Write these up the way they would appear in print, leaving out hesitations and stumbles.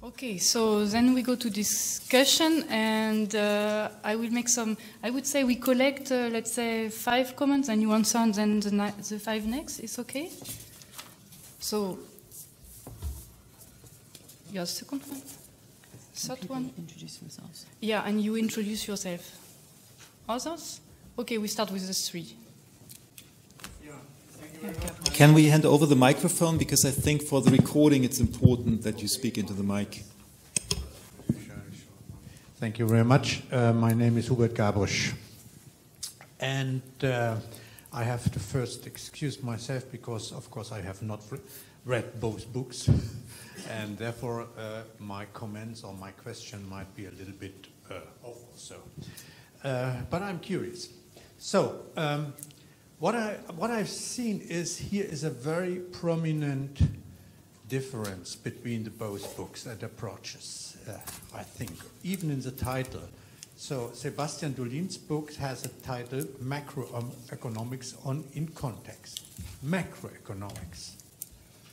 Okay, so then we go to discussion, and I will make some. I would say we collect, let's say, 5 comments, and you answer, and then the 5 next. Is okay? So, your second one, third one. Introduce themselves. Yeah, and you introduce yourself. Others? Okay, we start with the 3. Can we hand over the microphone? Because I think for the recording it's important that you speak into the mic. Thank you very much. My name is Hubert Gabrisch. And I have to first excuse myself because, of course, I have not read both books. And therefore, my comments or my question might be a little bit off also. But I'm curious. So, what I've seen is here is a very prominent difference between the both books and approaches, I think, even in the title. So Sebastian Dullien's book has a title, Macroeconomics in Context. Macroeconomics.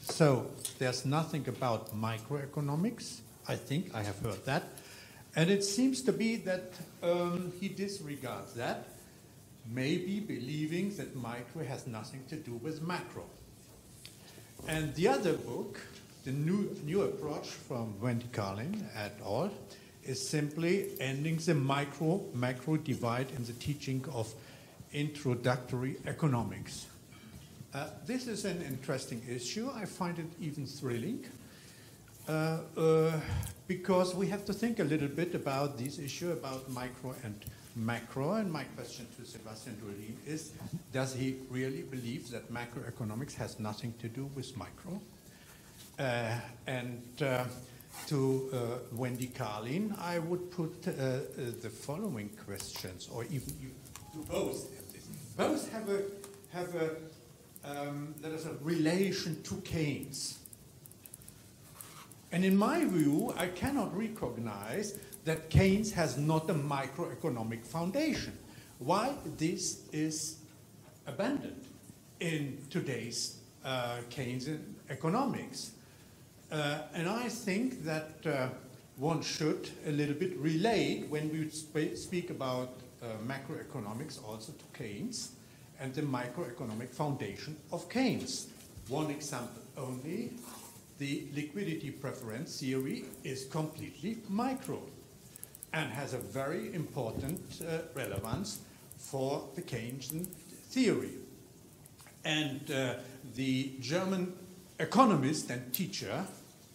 So there's nothing about microeconomics, I think, I have heard that. And it seems to be that he disregards that, maybe believing that micro has nothing to do with macro. And the other book, the new approach from Wendy Carlin et al., is simply ending the macro divide in the teaching of introductory economics. This is an interesting issue. I find it even thrilling because we have to think a little bit about this issue about micro and macro, and my question to Sebastian Dullien is, does he really believe that macroeconomics has nothing to do with micro? To Wendy Carlin, I would put the following questions, or even you both have this. Both have a relation to Keynes. And in my view, I cannot recognize that Keynes has not a microeconomic foundation. Why this is abandoned in today's Keynesian economics. And I think that one should a little bit relate when we speak about macroeconomics also to Keynes and the microeconomic foundation of Keynes. One example only, the liquidity preference theory is completely micro and has a very important relevance for the Keynesian theory. And the German economist and teacher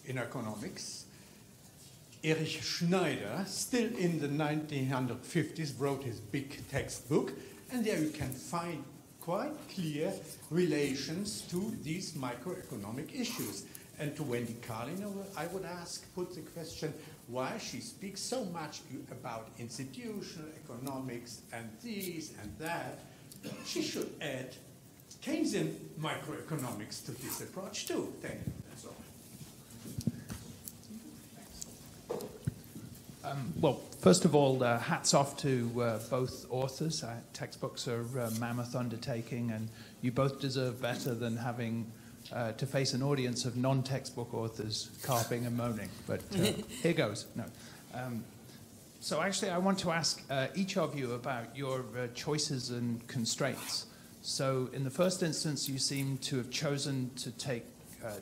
in economics, Erich Schneider, still in the 1950s, wrote his big textbook, and there you can find quite clear relations to these microeconomic issues. And to Wendy Carlin, I would put the question, why she speaks so much about institutional economics and this and that. She should add Keynesian microeconomics to this approach too. Thank you. That's all. Well, first of all, hats off to both authors. Textbooks are a mammoth undertaking, and you both deserve better than having to face an audience of non-textbook authors carping and moaning. But here goes. No. So actually, I want to ask each of you about your choices and constraints. So in the first instance, you seem to have chosen to take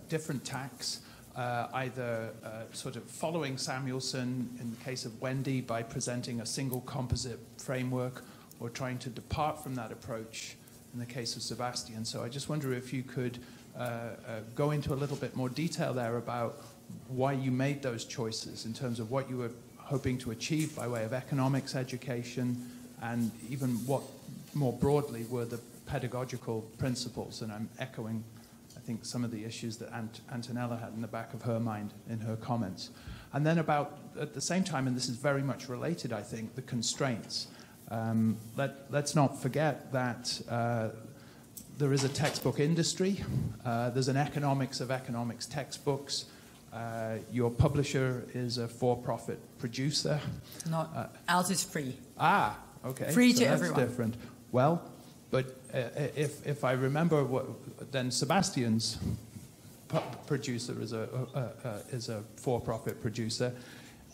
different tacks, either sort of following Samuelson in the case of Wendy by presenting a single composite framework, or trying to depart from that approach in the case of Sebastian. So I just wonder if you could go into a little bit more detail there about why you made those choices in terms of what you were hoping to achieve by way of economics education, and even what more broadly were the pedagogical principles. And I'm echoing, I think, some of the issues that Antonella had in the back of her mind in her comments. And then about, at the same time, and this is very much related, I think, the constraints. Let's not forget that there is a textbook industry. There's an economics of economics textbooks. Your publisher is a for-profit producer. Ours is free. Ah, okay. Free so to that's everyone. Different. Well, but if I remember, then Sebastian's producer is a for-profit producer.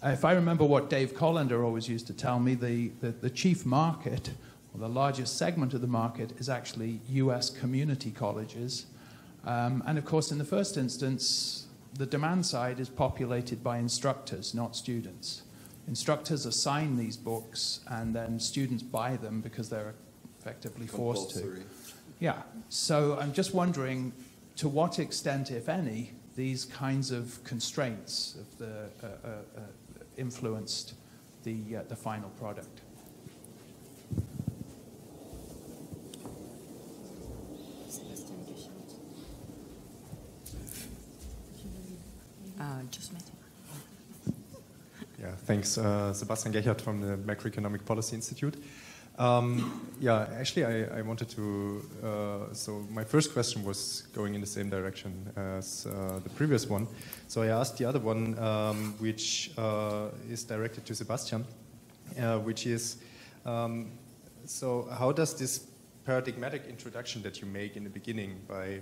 If I remember what Dave Collender always used to tell me, the chief market, or the largest segment of the market, is actually US community colleges. And of course, in the first instance, the demand side is populated by instructors, not students. Instructors assign these books, and then students buy them because they're effectively forced to. Yeah, so I'm just wondering to what extent, if any, these kinds of constraints of the influenced the final product. Just met him. Yeah, thanks. Sebastian Dullien from the Macroeconomic Policy Institute. Yeah, actually, I wanted to. So my first question was going in the same direction as the previous one. So I asked the other one, which is directed to Sebastian, which is, so how does this paradigmatic introduction that you make in the beginning by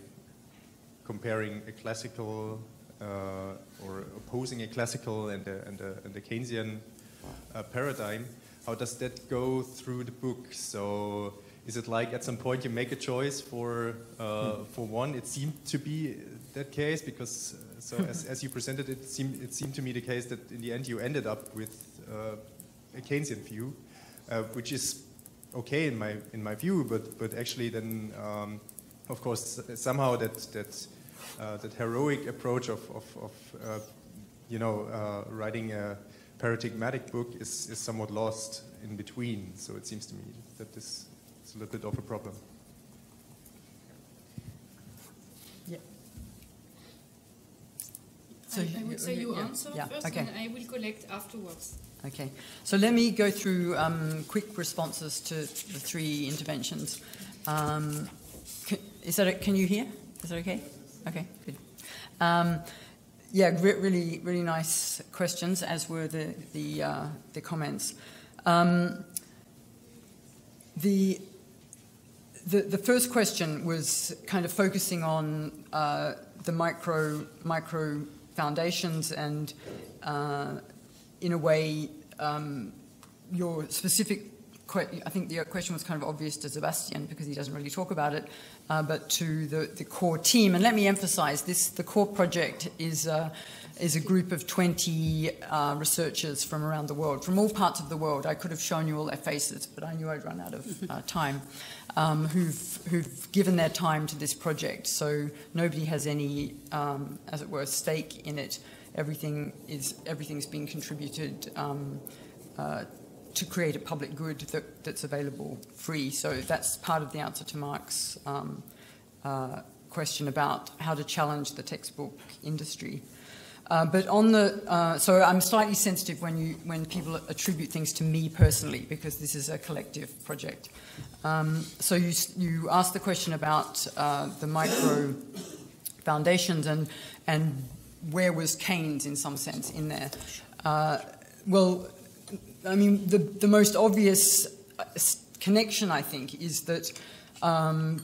comparing a classical or opposing a classical and a Keynesian paradigm, how does that go through the book? So is it like at some point you make a choice for one? It seemed to be that case because so as you presented it seemed to me the case that in the end you ended up with a Keynesian view, which is okay in my view, but actually then of course somehow that heroic approach of writing a paradigmatic book is somewhat lost in between. So it seems to me that this is a little bit of a problem. Yeah. So I would say you answer first, okay. and I will collect afterwards. Okay. So let me go through quick responses to the three interventions. Can you hear? Is that okay? Okay, good. Yeah, really, really nice questions, as were the comments. The first question was kind of focusing on the micro foundations and, in a way, your specific. I think the question was kind of obvious to Sebastian because he doesn't really talk about it, but to the core team. And let me emphasize this: the core project is a group of 20 researchers from around the world, from all parts of the world. I could have shown you all their faces, but I knew I'd run out of time. Who've given their time to this project, so nobody has any, as it were, stake in it. Everything's being contributed. To create a public good that's available free. So that's part of the answer to Marc's question about how to challenge the textbook industry. But on the, so I'm slightly sensitive when people attribute things to me personally, because this is a collective project. So you asked the question about the micro foundations and where was Keynes in some sense in there. Well, I mean, the most obvious connection, I think, is that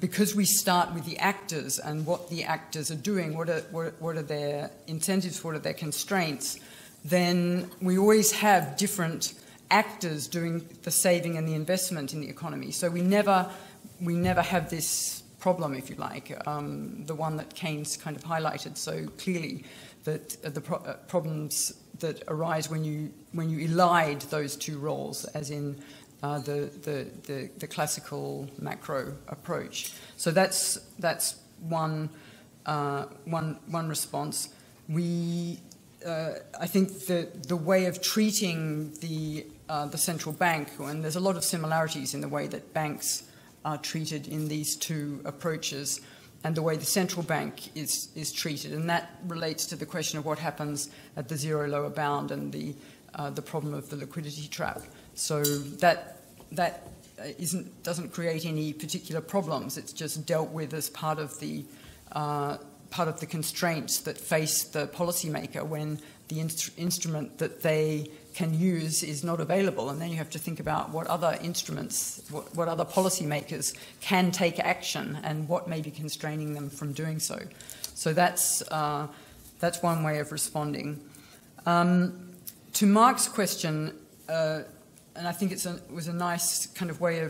because we start with the actors and what the actors are doing, what are their incentives, what are their constraints, then we always have different actors doing the saving and the investment in the economy. So we never have this problem, if you like, the one that Keynes kind of highlighted so clearly, that the problems that arise when you elide those two roles, as in the classical macro approach. So that's one response. I think the way of treating the central bank, and there's a lot of similarities in the way that banks are treated in these two approaches, and the way the central bank is treated, and that relates to the question of what happens at the zero lower bound and the problem of the liquidity trap. So that doesn't create any particular problems. It's just dealt with as part of the constraints that face the policymaker when the instrument that they can use is not available, and then you have to think about what other instruments, what other policymakers can take action, and what may be constraining them from doing so. So that's one way of responding. To Marc's question, and I think it was a nice kind of way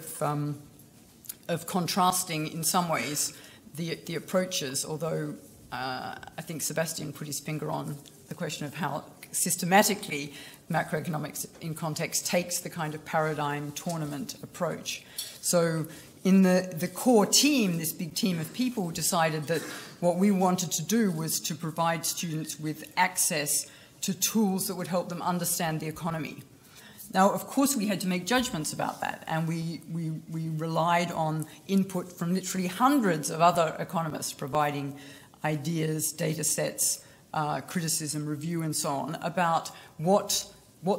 of contrasting in some ways the approaches, although I think Sebastian put his finger on the question of how systematically macroeconomics in context takes the kind of paradigm tournament approach. So in the core team, this big team of people decided that what we wanted to do was to provide students with access to tools that would help them understand the economy. Now, of course, we had to make judgments about that, and we relied on input from literally hundreds of other economists providing ideas, data sets, criticism, review, and so on, about what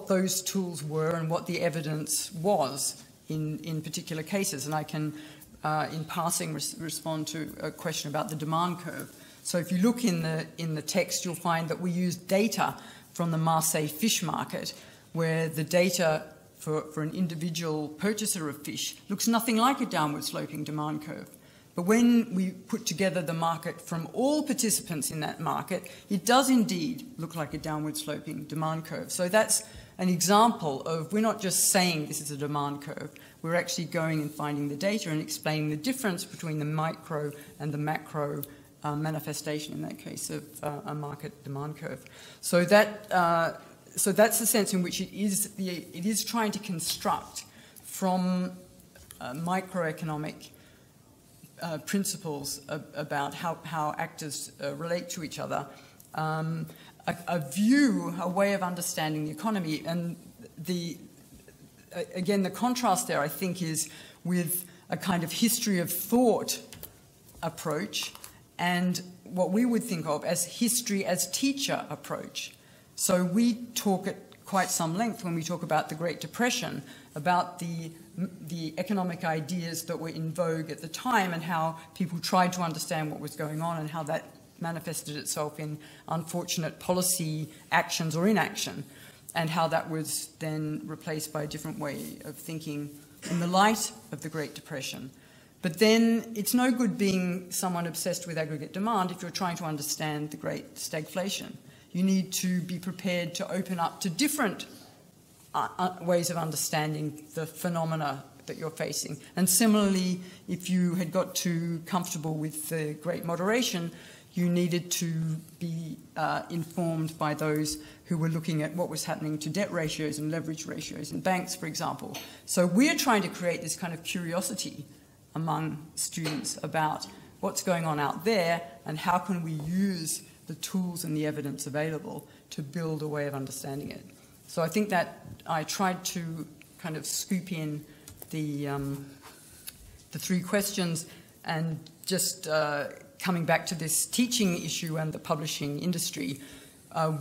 those tools were and what the evidence was in particular cases. And I can, in passing, respond to a question about the demand curve. So if you look in the text, you'll find that we used data from the Marseille fish market, where the data for an individual purchaser of fish looks nothing like a downward sloping demand curve. But when we put together the market from all participants in that market, it does indeed look like a downward sloping demand curve. So that's an example of, we're not just saying this is a demand curve, we're actually going and finding the data and explaining the difference between the micro and the macro manifestation, in that case, of a market demand curve. So that's the sense in which it is trying to construct from microeconomic principles about how actors relate to each other, a view, a way of understanding the economy. And again, the contrast there, I think, is with a kind of history of thought approach and what we would think of as history as teacher approach. So we talk at quite some length when we talk about the Great Depression, about the economic ideas that were in vogue at the time and how people tried to understand what was going on and how that manifested itself in unfortunate policy actions or inaction, and how that was then replaced by a different way of thinking in the light of the Great Depression. But then it's no good being someone obsessed with aggregate demand if you're trying to understand the Great Stagflation. You need to be prepared to open up to different ways of understanding the phenomena that you're facing. And similarly, if you had got too comfortable with the Great Moderation, you needed to be informed by those who were looking at what was happening to debt ratios and leverage ratios in banks, for example. So we're trying to create this kind of curiosity among students about what's going on out there and how can we use the tools and the evidence available to build a way of understanding it. So I think that I tried to kind of scoop in the three questions, and just coming back to this teaching issue and the publishing industry, I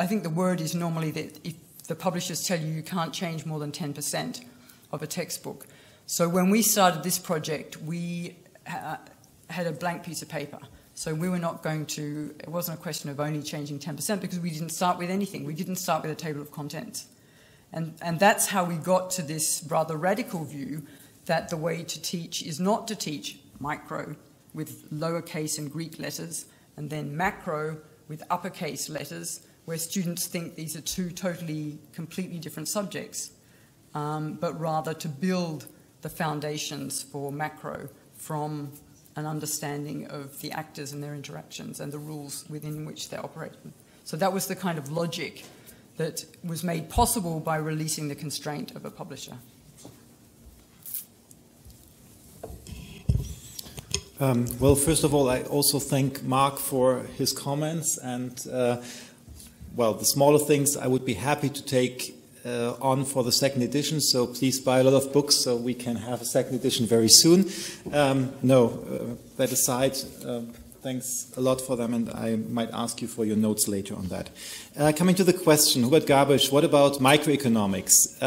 think the word is normally that if the publishers tell you can't change more than 10% of a textbook. So when we started this project, we had a blank piece of paper. So we were not going to, it wasn't a question of only changing 10% because we didn't start with anything. We didn't start with a table of contents. And that's how we got to this rather radical view that the way to teach is not to teach micro with lowercase and Greek letters, and then macro with uppercase letters, where students think these are two totally, completely different subjects, but rather to build the foundations for macro from an understanding of the actors and their interactions and the rules within which they're operating. So that was the kind of logic that was made possible by releasing the constraint of a publisher. Well, first of all, I also thank Marc for his comments, and well, the smaller things I would be happy to take on for the second edition, so please buy a lot of books so we can have a second edition very soon. That aside, thanks a lot for them, and I might ask you for your notes later on that. Coming to the question, Hubert Gabisch, what about microeconomics?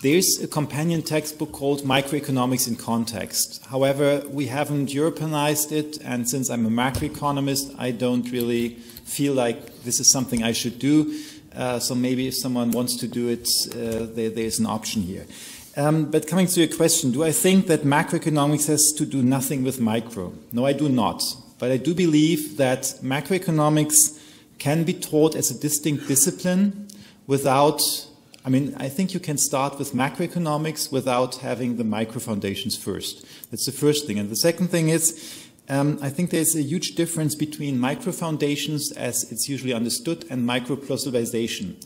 There's a companion textbook called Macroeconomics and Context. However, we haven't Europeanized it, and since I'm a macroeconomist, I don't really feel like this is something I should do. So maybe if someone wants to do it, there's an option here. But coming to your question, do I think that macroeconomics has to do nothing with micro? No, I do not. but I do believe that macroeconomics can be taught as a distinct discipline without, I mean, I think you can start with macroeconomics without having the micro foundations first. That's the first thing. And the second thing is, I think there's a huge difference between micro foundations, as it's usually understood, and micro plausibilization.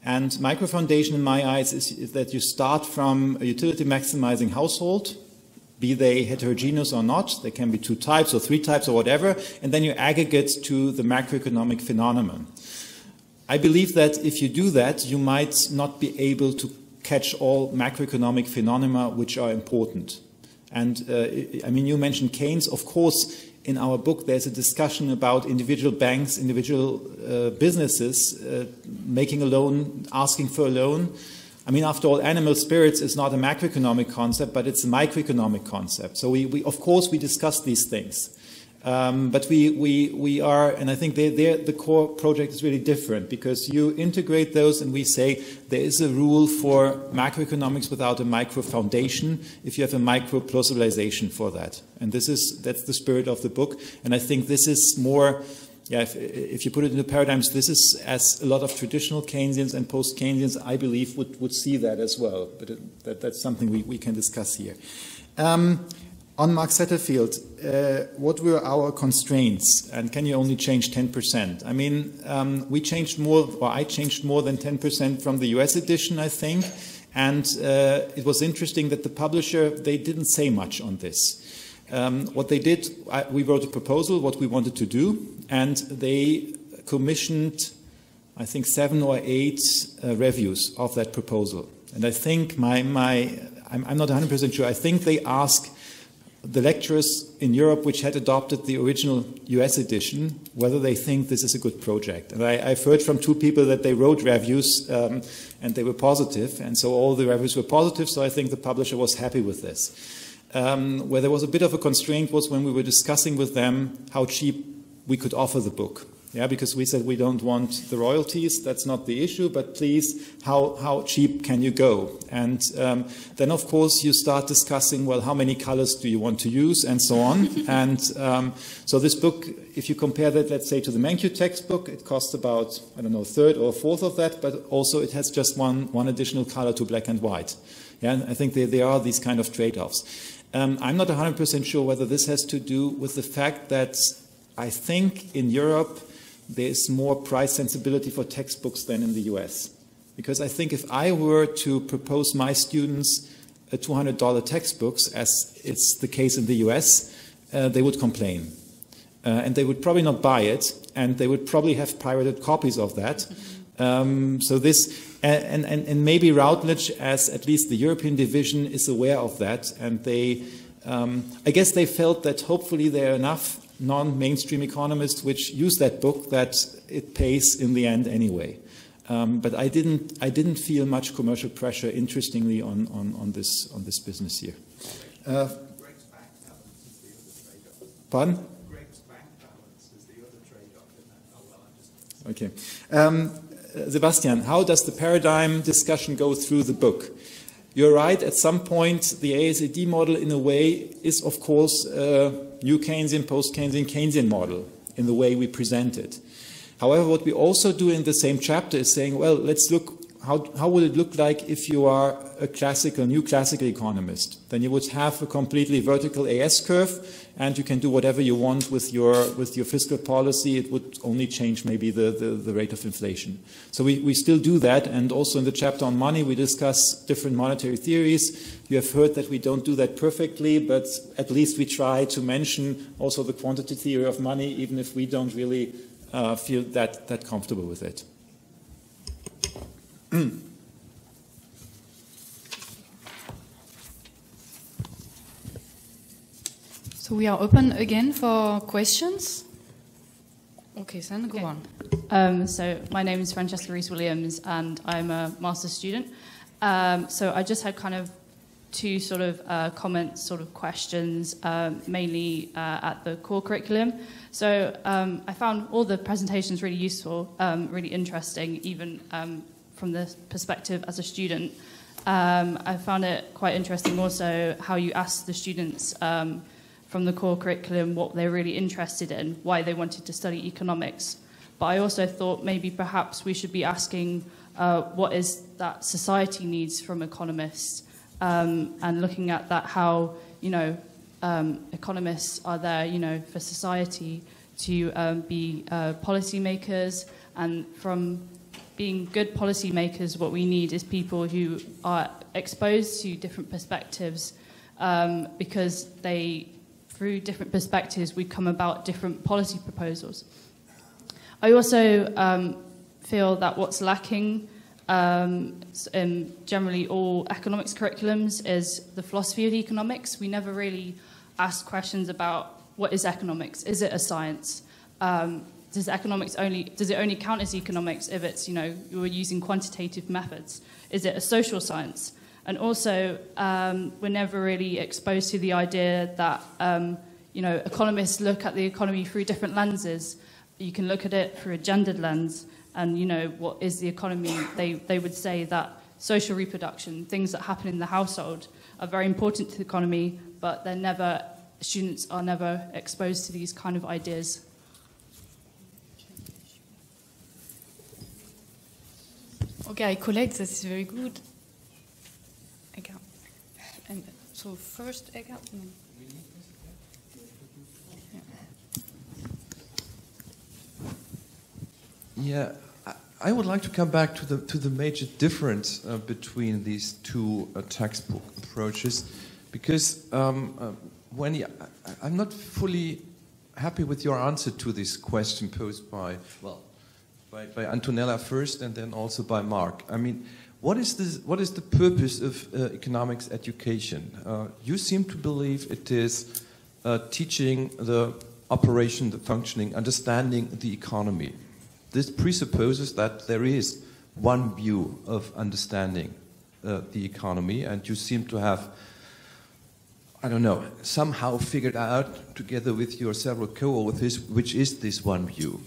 And micro foundation, in my eyes, is that you start from a utility maximizing household, be they heterogeneous or not. There can be 2 types or 3 types or whatever, and then you aggregate to the macroeconomic phenomenon. I believe that if you do that, you might not be able to catch all macroeconomic phenomena which are important. And I mean, you mentioned Keynes. Of course, in our book, there's a discussion about individual banks, individual businesses making a loan, asking for a loan. I mean, after all, animal spirits is not a macroeconomic concept, but it's a microeconomic concept. So of course, we discuss these things. But we are, and I think the core project is really different, because you integrate those and we say there is a rule for macroeconomics without a micro foundation if you have a micro plausibilization for that. And that's the spirit of the book. And I think this is more, yeah, if you put it into paradigms, this is as a lot of traditional Keynesians and post-Keynesians, I believe, would see that as well. But that's something we can discuss here. On Mark Satterfield, what were our constraints, and can you only change 10%? I mean, we changed more, or I changed more than 10% from the US edition, I think, and it was interesting that the publisher, they didn't say much on this. What they did, we wrote a proposal, what we wanted to do, and they commissioned, I think, 7 or 8 reviews of that proposal. And I think I'm not 100% sure, I think they asked the lecturers in Europe which had adopted the original US edition whether they think this is a good project. And I've heard from 2 people that they wrote reviews and they were positive, and so all the reviews were positive, so I think the publisher was happy with this. Where there was a bit of a constraint was when we were discussing with them how cheap we could offer the book. Yeah, because we said we don't want the royalties, that's not the issue, but please, how cheap can you go? And then, of course, you start discussing, well, how many colors do you want to use, and so on. And so this book, if you compare that, let's say, to the Mankiw textbook, it costs about, I don't know, 1/3 or 1/4 of that, but also it has just one additional color to black and white. Yeah, and I think there are these kind of trade-offs. I'm not 100% sure whether this has to do with the fact that I think in Europe, there is more price sensibility for textbooks than in the US. Because I think if I were to propose my students a $200 textbooks, as it's the case in the US, they would complain. And they would probably not buy it, and they would probably have pirated copies of that. So this, and maybe Routledge, as at least the European division, is aware of that. And they, I guess they felt that hopefully there are enough non-mainstream economists which use that book that it pays in the end anyway. But I didn't feel much commercial pressure, interestingly, on this business here. Greg's bank balance is the other trade-off. Pardon? Greg's bank balance is the other trade-off in that. Oh, well, Okay. Sebastian, how does the paradigm discussion go through the book? You're right, at some point the ASAD model in a way is of course a new Keynesian, post-Keynesian, Keynesian model in the way we present it. However, what we also do in the same chapter is saying, well, let's look, how will it look like if you are a new classical economist? Then you would have a completely vertical AS curve, and you can do whatever you want with your fiscal policy. It would only change maybe the rate of inflation. So we still do that, and also in the chapter on money we discuss different monetary theories. You have heard that we don't do that perfectly, but at least we try to mention also the quantity theory of money, even if we don't really feel that comfortable with it. So we are open again for questions. Okay, San, go on. So my name is Francesca Rhys-Williams, and I'm a master's student. So I just had kind of 2 sort of comments, sort of questions, mainly at the core curriculum. So I found all the presentations really useful, really interesting, even from the perspective as a student. I found it quite interesting also how you asked the students from the core curriculum what they're really interested in, why they wanted to study economics. But I also thought maybe perhaps we should be asking what is that society needs from economists, and looking at that, how, you know, economists are there, you know, for society to be policymakers, and from being good policymakers, what we need is people who are exposed to different perspectives, because through different perspectives, we come about different policy proposals. I also feel that what's lacking in generally all economics curriculums is the philosophy of economics. We never really ask questions about what is economics. Is it a science? Does it only count as economics if it's, you know, you're using quantitative methods? Is it a social science? And also, we're never really exposed to the idea that, you know, economists look at the economy through different lenses. You can look at it through a gendered lens, and, you know, what is the economy? They would say that social reproduction, things that happen in the household, are very important to the economy, but students are never exposed to these kind of ideas. Okay, I collect. This is very good. Eka. And so first, Eka. No. Yeah, I would like to come back to the major difference between these two textbook approaches, because Wendy, I'm not fully happy with your answer to this question posed by Antonella first, and then also by Marc. I mean, what is the purpose of economics education? You seem to believe it is teaching the operation, the functioning, understanding the economy. This presupposes that there is one view of understanding the economy, and you seem to have, I don't know, somehow figured out, together with your several co-authors, which is this one view.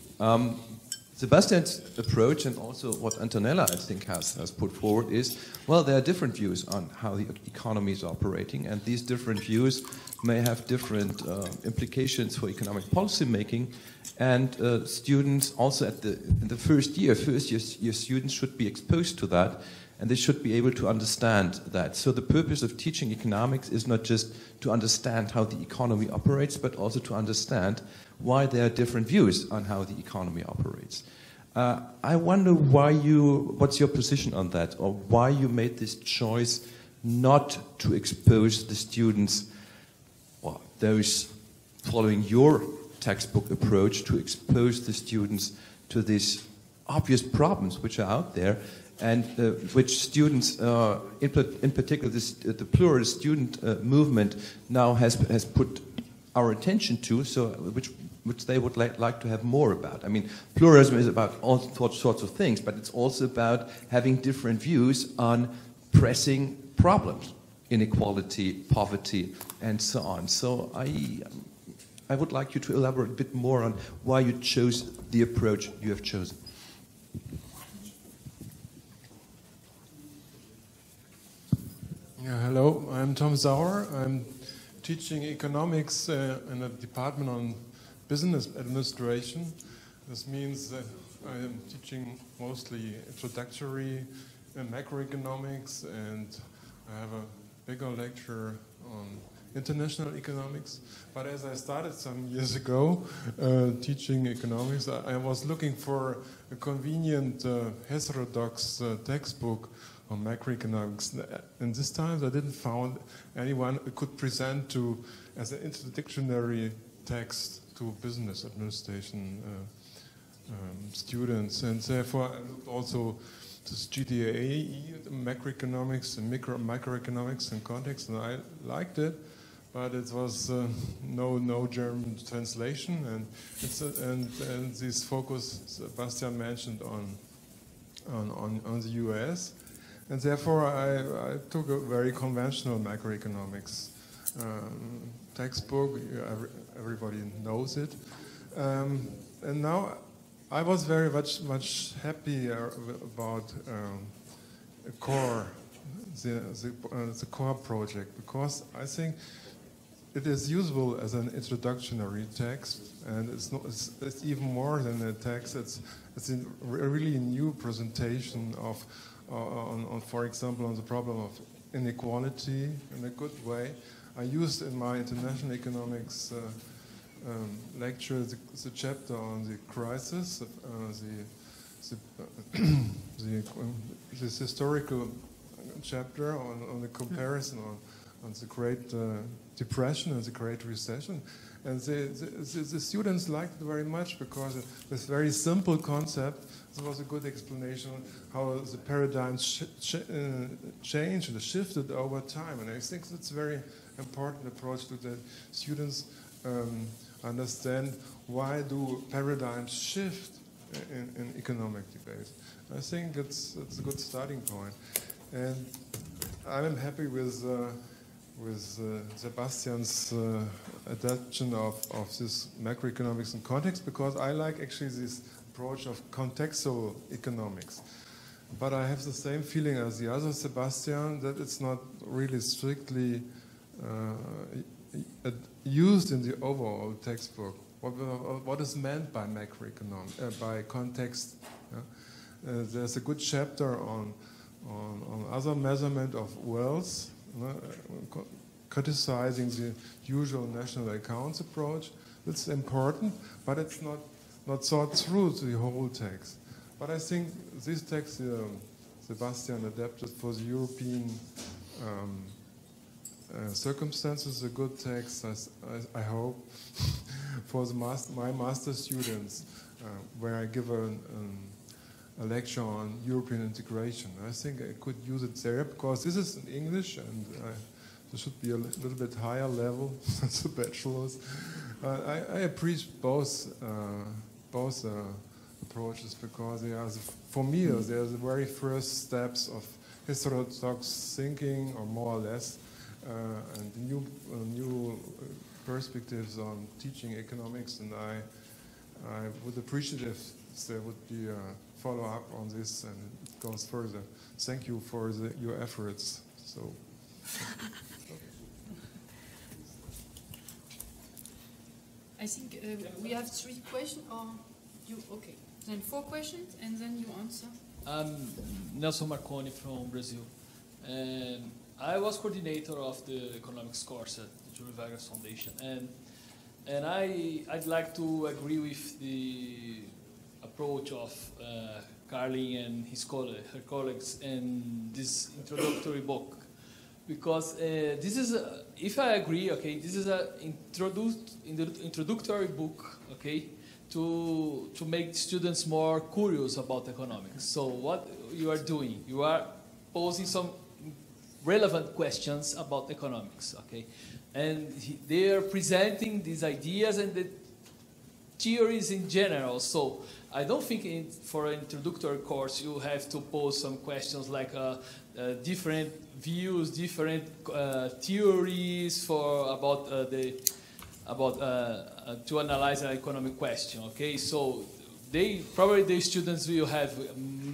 Sebastian's approach, and also what Antonella, I think, has put forward, is, well, there are different views on how the economy is operating, and these different views may have different implications for economic policy making, and students also in the first year students should be exposed to that, and they should be able to understand that. So the purpose of teaching economics is not just to understand how the economy operates, but also to understand why there are different views on how the economy operates. I wonder what's your position on that, or why you made this choice not to expose the students, or those following your textbook approach, to expose the students to these obvious problems which are out there, and which students, in particular the pluralist student movement, now has put our attention to, so which they would like to have more about. I mean, pluralism is about all sorts of things, but it's also about having different views on pressing problems, inequality, poverty, and so on. So I would like you to elaborate a bit more on why you chose the approach you have chosen. Yeah, hello, I'm Tom Sauer. I'm teaching economics in a department on business administration. This means that I am teaching mostly introductory macroeconomics, and I have a bigger lecture on international economics. But as I started some years ago teaching economics, I was looking for a convenient heterodox textbook on macroeconomics. And this time I didn't find anyone who could present as an introductory text to business administration students. And therefore I looked also to GDAE, macroeconomics and microeconomics and context, and I liked it, but it was no German translation, and this focus Sebastian mentioned on the US. And therefore, I took a very conventional macroeconomics textbook. Everybody knows it. And now I was very much happy about the core project, because I think it is useful as an introductory text, and it's even more than a text. It's really a new presentation of, for example, on the problem of inequality in a good way. I used in my international economics lecture the chapter on the crisis, this historical chapter on the comparison on the Great Depression and the Great Recession. And the students liked it very much because this very simple concept, there was a good explanation how the paradigm changed and shifted over time. And I think that's a very important approach to the students understand why do paradigms shift in economic debates. I think it's a good starting point. And I'm happy with Sebastian's adaptation of this macroeconomics and context, because I like actually this approach of contextual economics. But I have the same feeling as the other Sebastian, that it's not really strictly used in the overall textbook. What is meant by macroeconomics, by context? There's a good chapter on other measurement of wealth, criticizing the usual national accounts approach. It's important, but it's not thought through the whole text. But I think this text Sebastian adapted for the European circumstances, a good text, I hope, for my master students, where I give a lecture on European integration. I think I could use it there, because this is in English, and there should be a little bit higher level than the bachelor's. I appreciate both approaches, because they are, for me, they are the very first steps of heterodox thinking, or more or less, and new perspectives on teaching economics. And I would appreciate if there would be a follow-up on this and it goes further. Thank you for your efforts. So. I think we have 3 questions, or you, okay. Then 4 questions, and then you answer. I'm Nelson Marconi from Brazil. And I was coordinator of the economics course at the Júlio Vargas Foundation. And I'd like to agree with the approach of Carlin and her colleagues in this introductory book. Because this is, if I agree, okay, this is an introductory book, okay, to make students more curious about economics. So what you are doing, you are posing some relevant questions about economics, okay, and they are presenting these ideas and the theories in general. So I don't think for an introductory course you have to pose some questions like different views, different theories to analyze an economic question. Okay, so the students will have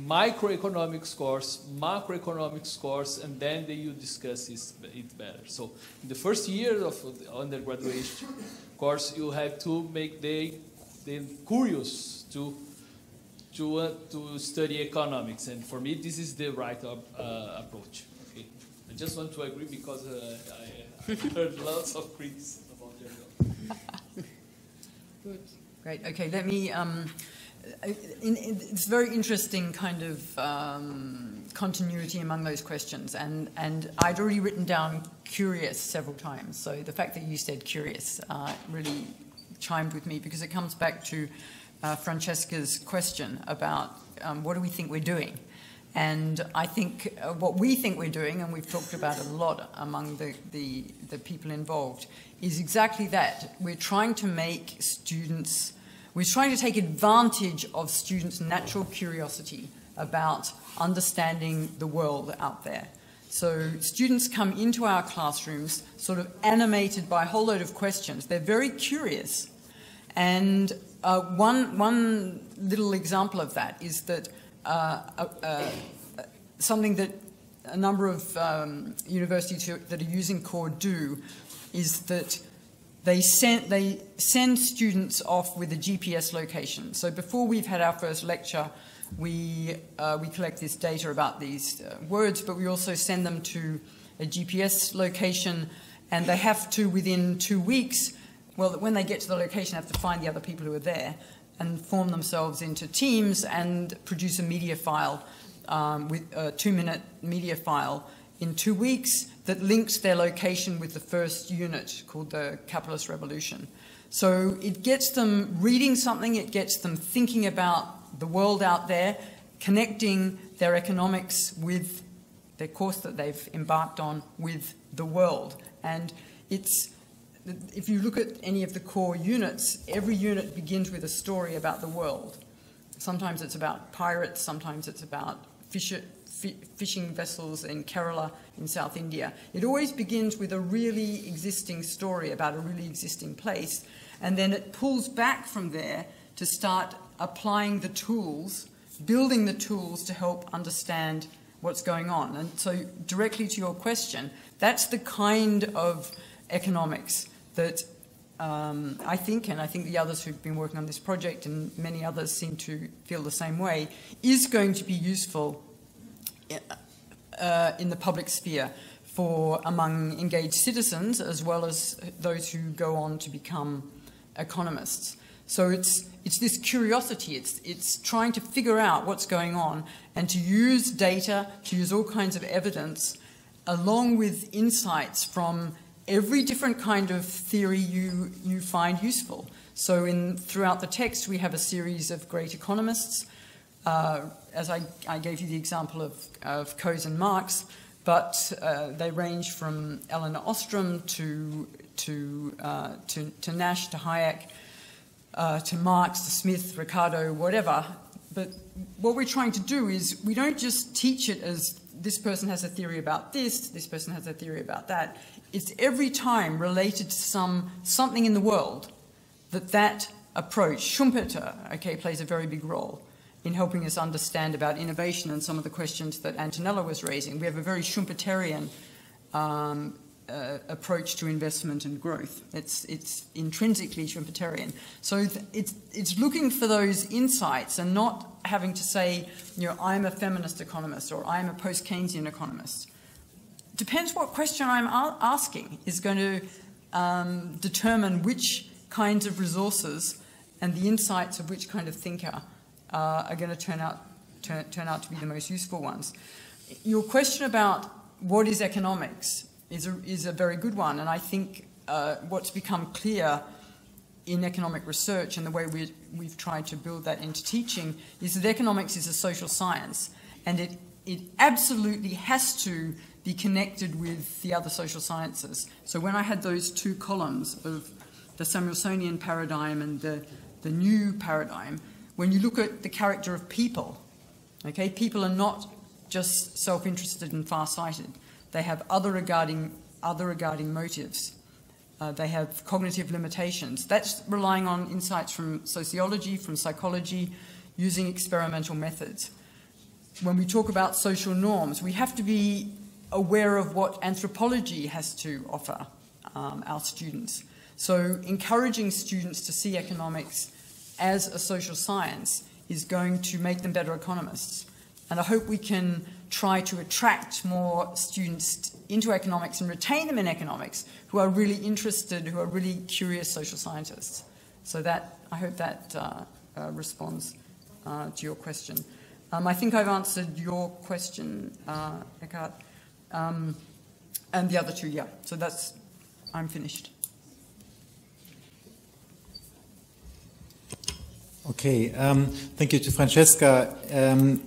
microeconomics course, macroeconomics course, and then they will discuss it better. So in the first year of the undergraduate course, you have to make them curious to study economics, and for me this is the right approach. Okay, I just want to agree because I heard lots of criticism about your Good, great. Okay, let me. It's very interesting kind of continuity among those questions, and I'd already written down curious several times. So the fact that you said curious really chimed with me, because it comes back to Francesca's question about what do we think we're doing. And I think what we think we're doing, and we've talked about it a lot among the people involved, is exactly that. We're trying to make students, we're trying to take advantage of students' natural curiosity about understanding the world out there. So students come into our classrooms sort of animated by a whole load of questions. They're very curious. And one little example of that is that something that a number of universities that are using core do is that they send students off with a GPS location. So before we've had our first lecture, we collect this data about these words, but we also send them to a GPS location, and they have to, within 2 weeks, well, when they get to the location, have to find the other people who are there and form themselves into teams and produce a media file, with a 2-minute media file in 2 weeks that links their location with the first unit called the Capitalist Revolution. So it gets them reading something, it gets them thinking about the world out there, connecting their economics with their course that they've embarked on with the world. And it's, if you look at any of the core units, every unit begins with a story about the world. Sometimes it's about pirates, sometimes it's about fishing vessels in Kerala in South India. It always begins with a really existing story about a really existing place, and then it pulls back from there to start applying the tools, building the tools to help understand what's going on. And so directly to your question, that's the kind of economics that I think, and I think the others who've been working on this project and many others seem to feel the same way, is going to be useful in the public sphere among engaged citizens as well as those who go on to become economists. So it's this curiosity, it's trying to figure out what's going on and to use data, to use all kinds of evidence along with insights from every different kind of theory you find useful. So throughout the text we have a series of great economists, as I gave you the example of Coase and Marx, but they range from Elinor Ostrom to Nash, to Hayek, to Marx, to Smith, Ricardo, whatever. But what we're trying to do is we don't just teach it as this person has a theory about this person has a theory about that. It's every time related to something in the world that approach, Schumpeter, okay, plays a very big role in helping us understand about innovation and some of the questions that Antonella was raising. We have a very Schumpeterian approach to investment and growth. It's intrinsically Schumpeterian. So it's looking for those insights and not having to say, you know, I'm a feminist economist or I'm a post-Keynesian economist. Depends what question I'm asking is going to determine which kinds of resources and the insights of which kind of thinker are going to turn out to be the most useful ones. Your question about what is economics is a very good one, and I think what's become clear in economic research and the way we've tried to build that into teaching is that economics is a social science, and it absolutely has to be connected with the other social sciences. So when I had those two columns of the Samuelsonian paradigm and the new paradigm, when you look at the character of people, okay, people are not just self-interested and far-sighted. They have other regarding motives. They have cognitive limitations. That's relying on insights from sociology, from psychology, using experimental methods. When we talk about social norms, we have to be aware of what anthropology has to offer our students. So encouraging students to see economics as a social science is going to make them better economists. And I hope we can try to attract more students into economics and retain them in economics who are really interested, who are really curious social scientists. So that, I hope that responds to your question. I think I've answered your question, Eckhart, and the other two, yeah. So I'm finished. Okay, thank you to Francesca.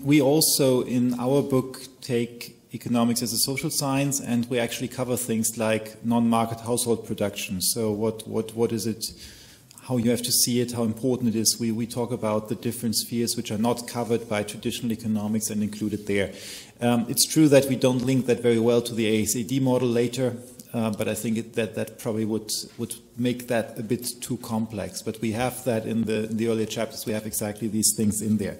We also, in our book, take economics as a social science, and we actually cover things like non-market household production. So what is it, how you have to see it, how important it is. We talk about the different spheres which are not covered by traditional economics and included there. It's true that we don't link that very well to the ASAD model later, but I think that probably would make that a bit too complex. But we have that in the earlier chapters. We have exactly these things in there.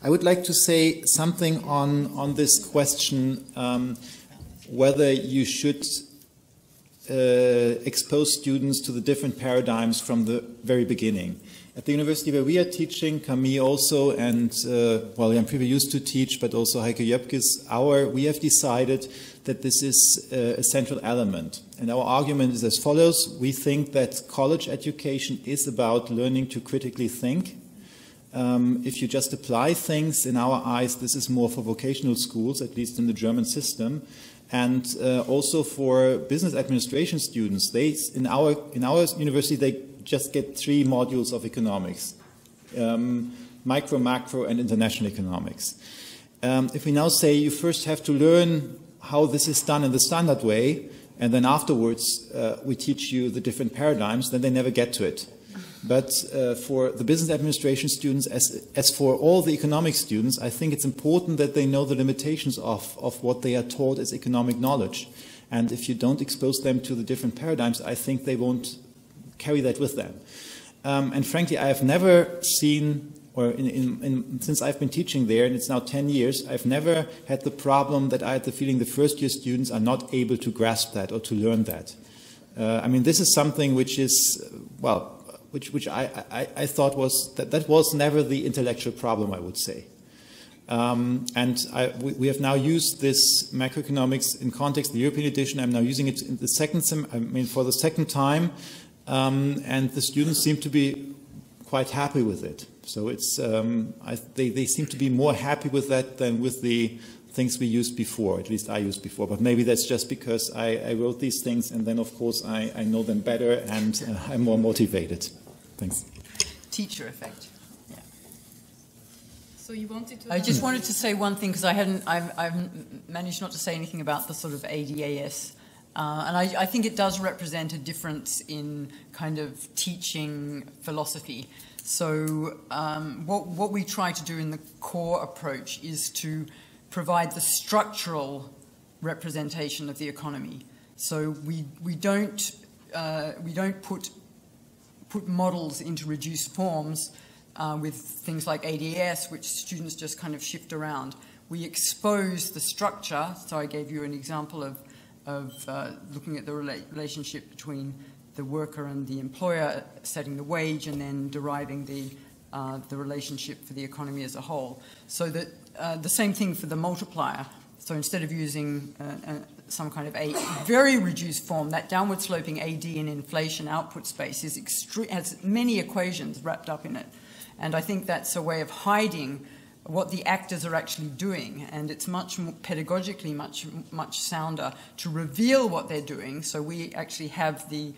I would like to say something on this question whether you should expose students to the different paradigms from the very beginning. At the university where we are teaching, Camille also, and well, Jan Priebe used to teach, but also Heike Jöpkes, we have decided that this is a central element. And our argument is as follows. We think that college education is about learning to critically think. If you just apply things, in our eyes, this is more for vocational schools, at least in the German system. And also for business administration students, in our university, they just get 3 modules of economics, micro, macro, and international economics. If we now say you first have to learn how this is done in the standard way, and then afterwards we teach you the different paradigms, then they never get to it. But for the business administration students, as for all the economic students, I think it's important that they know the limitations of what they are taught as economic knowledge. And if you don't expose them to the different paradigms, I think they won't carry that with them. And frankly, I have never seen, or since I've been teaching there, and it's now 10 years, I've never had the problem that I had the feeling the first-year students are not able to grasp that or to learn that. I mean, this is something which is, well, which I thought that was never the intellectual problem, I would say. We have now used this Macroeconomics in Context, the European edition. I'm now using it in the for the second time. And the students seem to be quite happy with it. So it's they seem to be more happy with that than with the things we used before, at least I used before. But maybe that's just because I wrote these things and then, of course, I know them better and I'm more motivated. Thanks. Teacher effect. Yeah. So you wanted to... I just wanted to say one thing because I've managed not to say anything about the sort of ADAS. And I think it does represent a difference in kind of teaching philosophy. So what we try to do in the core approach is to provide the structural representation of the economy. So we don't put models into reduced forms with things like ADAS, which students just kind of shift around. We expose the structure. So I gave you an example of looking at the relationship between the worker and the employer, setting the wage, and then deriving the relationship for the economy as a whole. So that the same thing for the multiplier. So instead of using some kind of a very reduced form, that downward sloping AD in inflation output space has many equations wrapped up in it. And I think that's a way of hiding what the actors are actually doing, and it's much more pedagogically much sounder to reveal what they're doing. So we actually have the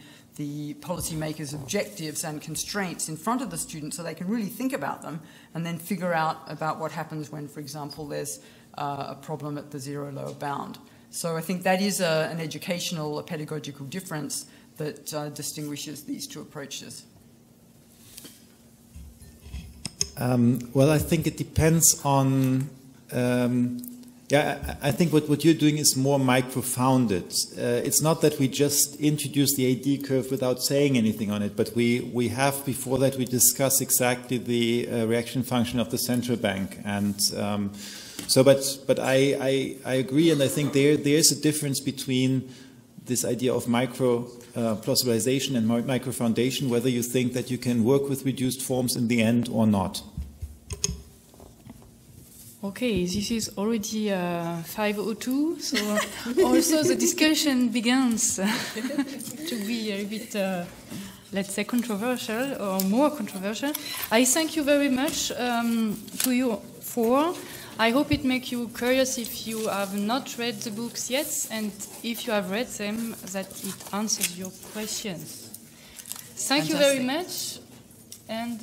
policymakers' objectives and constraints in front of the students so they can really think about them and then figure out about what happens when, for example, there's a problem at the zero lower bound. So I think that is an educational, a pedagogical difference that distinguishes these two approaches. Well, I think it depends on, I think what you're doing is more micro-founded. It's not that we just introduce the AD curve without saying anything on it, but we have, before that, we discuss exactly the reaction function of the central bank. And but I agree, and I think there is a difference between this idea of micro plausibilization and micro foundation, whether you think that you can work with reduced forms in the end or not. Okay, this is already 5:02, so also the discussion begins to be a bit, let's say, controversial or more controversial. I thank you very much to you four. I hope it makes you curious if you have not read the books yet, and if you have read them, that it answers your questions. Thank you very much, and